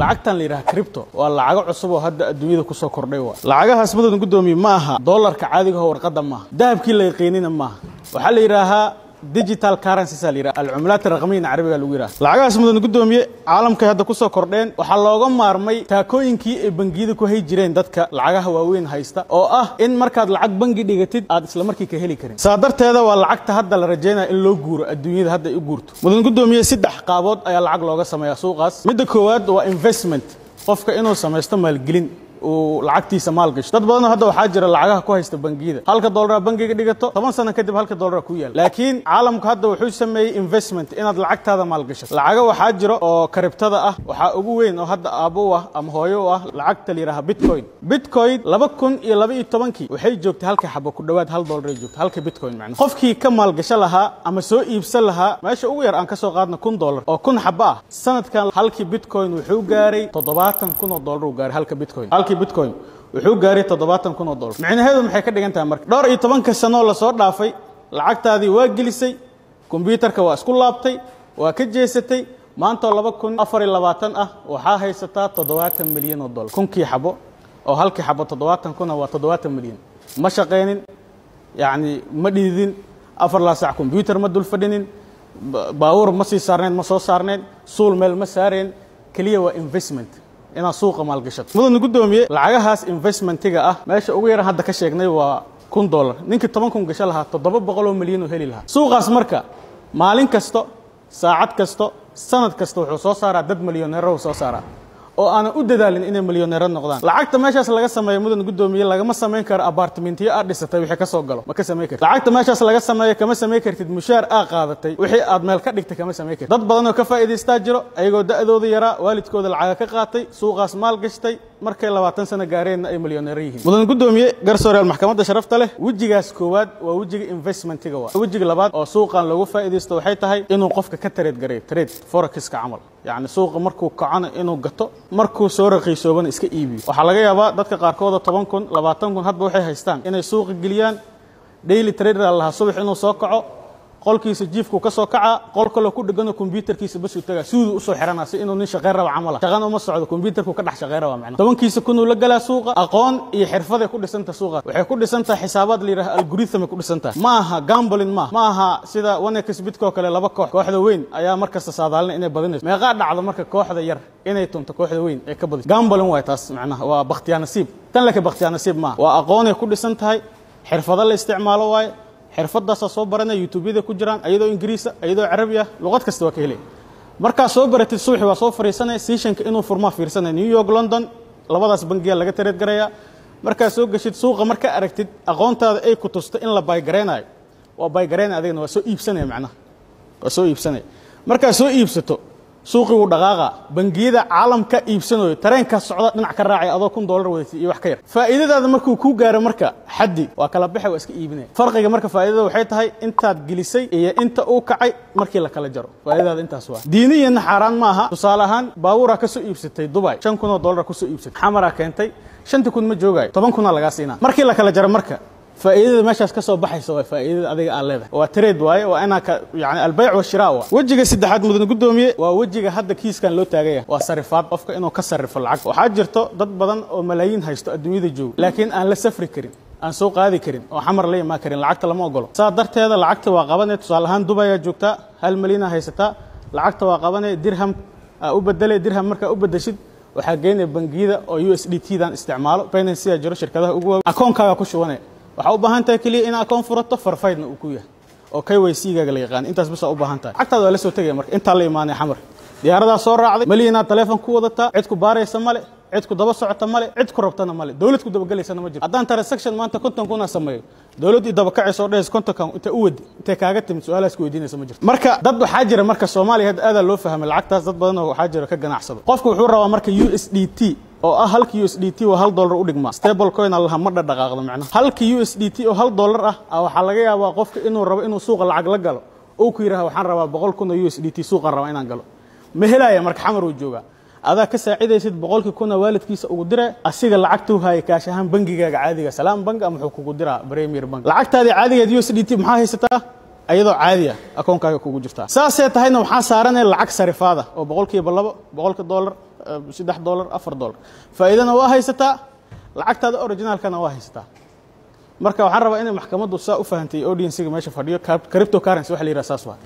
lacagtan la yiraahdo crypto waa lacago cusub oo hadda adduunyada ku soo kordhay waa lacagahaas madad gudoomiye ma aha dollarka caadiga ah warqada ma aha dahabkii la yaqeenina ma aha waxa la yiraahdaa digital currency salira al-umlaat raqmiina carabiga lagu yiraahdo lacagahaas madad gudoomiye caalamka hadda ku soo kordheen waxa looga maarmay taakooyinkii ay bangiyada ku hay jireen dadka lacagaha waaweyn haysta oo ah in markaad lacag bangi dhigatid aad isla markii ka heli karin saadarteeda waa lacagta hadda la rajaynayo in loo guuro adduunyada hadda ay u guurto madad gudoomiye saddex qaabood ayaa lacag looga sameeyaa suuqaas midda koowaad waa investment qofka inuu sameesto maalgelin oo lacagtiisa maal gasho dad badan hadda waxa jira lacagaha ku haysta bangiyada halka dollar bangiga dhigato 10 sano kadib halka dollar ku yaal laakiin caalamku hadda wuxuu sameeyay investment inaad lacagtaada maal gasho lacaga waxa jira oo kriptada ah waxa ugu weyn oo hadda aabo ah ama hooyo ah lacagta la yiraahdo bitcoin 2012 waxay joogtay halka xabo ku dhawaad $1 ay joogtay halka bitcoin macna qofkii ka maal gasho lahaa ama soo iibsan lahaa meesha ugu yar aan ka soo qaadno $1 oo 1 xabo ah sanadkan halkii bitcoin wuxuu gaaray $70,000 uu gaaray halka bitcoin bitcoin wuxuu gaaray $70,000 macnaheedu maxay ka dhigan tahay marka dhowr iyo 10 sano la soo dhaafay lacagtaadii waa gelisay computerka waa isku laabtay waa ka jeesatay maanta 2024 ah waxa haysataa $70 milyan kunkii xabo oo halkii xabo 70,000 waa $70 milyan ma shaqeynin yani ma dhidin 4 saac computer ma dul fadhinin baawur ma sii saarneen ma soo saarneen suul meel ma saareen kaliya waa investment ina suuqa maal gashato mudan gudoomiye lacagahaas investmentiga ah meesha ugu yar hadda ka sheegnay waa $1 ninkii 10,000 gasho lahaa 700 milyan oo heli lahaa suuqaas marka maalin kasto saacad kasto sanad kasto wuxuu soo saaraa dad milyaneero soo saaraa oo aan u dadaalin inay milyaneero noqdaan lacagta meeshaas laga sameeyo mudan gudoomiye laga ma sameyn karo apartmentiyo aad dhisatay wixii ka soo galo ma ka sameey kartid lacagta meeshaas laga sameeyo kama sameey kartid mushaar aad qaadatay wixii aad meel ka dhigtay kama sameey kartid dad badan oo ka faa'iideystaa jiro ayagoo da'dooda yara waalidkooda lacag ka qaatay suuqaas maal gashtay markay 20 sano gaareen ay milyaneero yihiin mudan gudoomiye garsoorayaal maxkamadda sharafta leh wajigaas koowaad waa wajiga investmentiga waa wajiga labaad oo suuqan lagu faa'iideysto waxay tahay inuu qofka ka trade forex-ka camal يعني سوق مركو كعنا إنه قطع مركو سورة قيسوبان إسك إيبي وحلاقي يابا دتك قاركودا 20 هاد بوحي هيستان إنه سوق الجليان ديلي تريدر الله صبح إنه ساقعه قال كيس جيفكو كساقعه قال كله كود جنا كمبيوتر كيس بس يتجا سود وصو حرنا سي إنه نش غيره وعمله شغلنا ومصعد كمبيوتر كده شغيره ومعنا طبعا كيس كونوا لجلا سوق أقان يحرفه كود سنت سوق وحكود سنت حسابات اللي ره الجوريثم كود سنت ماها جامبلين ماها سيدا وانا كسبتكو كلا لبكو واحد وين أيام مركز صادالنا إنه بدنس ما قاعد على مركز واحد ير إنه تنتك واحد وين كبد جامبلين وايتاس معناه وبختيار نصيب تنلك بختيار نصيب ما وأقان كود سنت هاي حرفه الاستعمال واي xirfadaas soo barana YouTube-da ku jiraan ayadoo Ingiriis ayadoo Carabi ah luqad kasta waa ka helay marka soo baratid suuxi waa soo fariisanay sessionka inuu furma fiirsanay New York London labadaas bangiga laga tareed garaya marka soo gashid suuqa marka aragtid aqoontaada ay ku tusto in la bay gareenayo waa bay gareenay adigna waa soo iibsanay macnaha waa soo iibsanay marka soo iibsato suuqi uu dhaqaaqa bangiyada caalamka iibsanayo tareenka socda dhinac ka raacay adoo $1 wadatay iyo wax ka yar faa'iidadaada markuu ku gaaro marka xaddi waa kala bixi waa iska iibinay farqiga marka faa'iidada waxay tahay intaad gelisay iyo inta uu kacay markii la kala jaro faa'iidada intaas waa diiniyan xaraan ma aha tusaale ahaan baawura ka soo iibsatay Dubai $5,000 ku soo iibsatay xamara keentay 5,000 ma joogay 10,000 laga siinaa markii la kala jaro marka فائدة ماشاس كسب بحث سوى فائدة أذيك على ذا وتريد واي وأنا يعني البيع والشراء وجهة سد حد مدن قدومي ووجهة حد كيس كان له تاجية وصرفات أفكر إنه كسر في العقد وحاجرته ضد بدن وملايين هيستو الدنيا ذي جو لكن أنا لسفر كريم أنا سوق هذه كريم وحمر لي ما كريم العقد لما أقوله صادرت هذا العقد وقبنا تصالحان دبي جوكتا هالملينا هيستا العقد وقبنا درهم أبدل درهم مركب أبدشيد وحاجين البنجيدة أو USDT دان استعماله بين السياج جرو شركة أقوى أكون كذا كشوانه waxa u baahan tahay kaliya in akoon furato farfaydna uu ku yahay oo KYC-ga la yaqaan intaas bas u baahan tahay lacagtaada waa la soo tagay marka inta la iimaanay xamar diyaarada soo raacday maliyana telefoon ku wadata cid ku baaraysa male cid ku daba socota male cid ku rabtana male dawlad ku daba galeysana ma jiro haddaan transaction maanta konton kuna sameeyo dawladii daba kacayso dhees konton kan inta u wadi inta kaaga timid su'aalaas ku weydiinaysa ma jirto marka dad waxa jira marka Soomaaliya aad loo fahmay lacagtaas dad badan oo waxa jira ka ganacsado qofku wuxuu rabaa marka USDT oo ah halka USDT oo $1 u dhigma stable coin allaha ma dhaqaaqdo macnaha halka USDT oo $1 ah waxa laga yaabaa qofka inuu rabo inuu suuqa lacag la galo oo ku yiraahdo waxaan rabaa 100,000 USDT suuqa raba inaan galo ma helaya marka xamar uu jooga adaa ka saacidaysid 100,000 waalidkiisa ugu diray asiga lacagtu hay kaash ahaan bangigaaga caadiga Salaam Bank ama wuxuu kugu diraa Premier Bank lacagtaadi caadiga USDT maxaa haysataa ayadoo caadi ah akoonkaaga kugu jirta saasay tahayna waxa saaranay lacag sarifaada oo $100 $3 $4 faa'iidana waa haysataa lacagtaada originalkana waa haysataa marka waxaan rabaa in maxkamaddu saa u fahantay audience-ga meesha fadhiyo cryptocurrency waxa la yiraahdaa saas waa